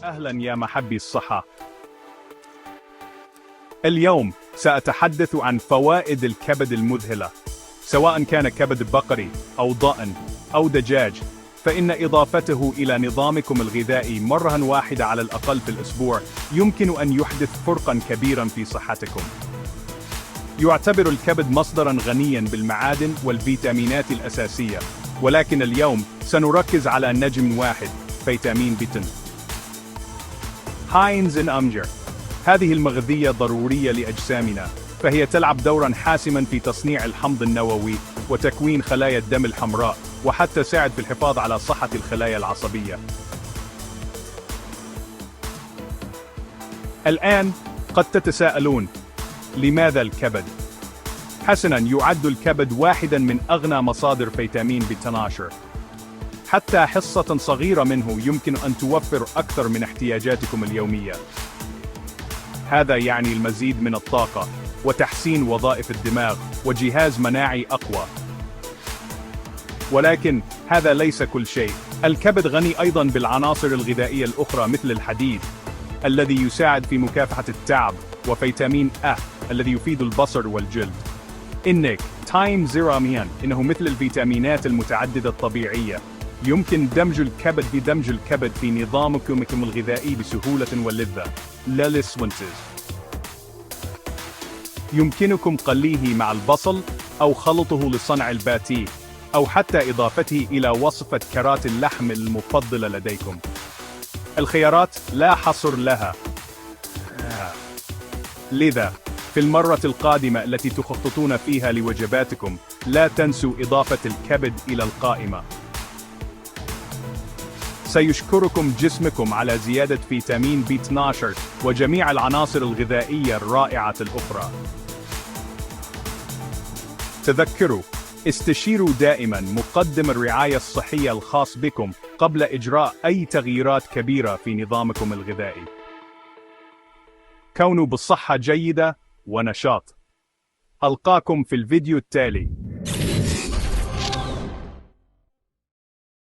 أهلا يا محبي الصحة. اليوم سأتحدث عن فوائد الكبد المذهلة، سواء كان كبد بقري أو ضأن أو دجاج، فإن إضافته إلى نظامكم الغذائي مرة واحدة على الأقل في الأسبوع يمكن أن يحدث فرقا كبيرا في صحتكم. يعتبر الكبد مصدرا غنيا بالمعادن والفيتامينات الأساسية، ولكن اليوم سنركز على نجم واحد، فيتامين بي 10. هاينز أمجر. هذه المغذية ضرورية لأجسامنا، فهي تلعب دورا حاسما في تصنيع الحمض النووي وتكوين خلايا الدم الحمراء، وحتى تساعد في الحفاظ على صحة الخلايا العصبية. الآن قد تتساءلون، لماذا الكبد؟ حسنا، يعد الكبد واحدا من أغنى مصادر فيتامين بي 12. حتى حصة صغيرة منه يمكن أن توفر أكثر من احتياجاتكم اليومية. هذا يعني المزيد من الطاقة وتحسين وظائف الدماغ وجهاز مناعي أقوى. ولكن هذا ليس كل شيء. الكبد غني أيضا بالعناصر الغذائية الأخرى مثل الحديد الذي يساعد في مكافحة التعب، وفيتامين أ الذي يفيد البصر والجلد. إنك تايم زيراميان، إنه مثل الفيتامينات المتعددة الطبيعية، يمكن دمج الكبد في نظامكم الغذائي بسهولة ولذة. للسوينتز. يمكنكم قليه مع البصل أو خلطه لصنع الباتيه، أو حتى إضافته إلى وصفة كرات اللحم المفضلة لديكم. الخيارات لا حصر لها. لذا في المرة القادمة التي تخططون فيها لوجباتكم، لا تنسوا إضافة الكبد إلى القائمة. سيشكركم جسمكم على زيادة فيتامين بي 12 وجميع العناصر الغذائية الرائعة الأخرى. تذكروا، استشيروا دائما مقدم الرعاية الصحية الخاص بكم قبل إجراء أي تغييرات كبيرة في نظامكم الغذائي. كونوا بصحة جيدة ونشاط. ألقاكم في الفيديو التالي.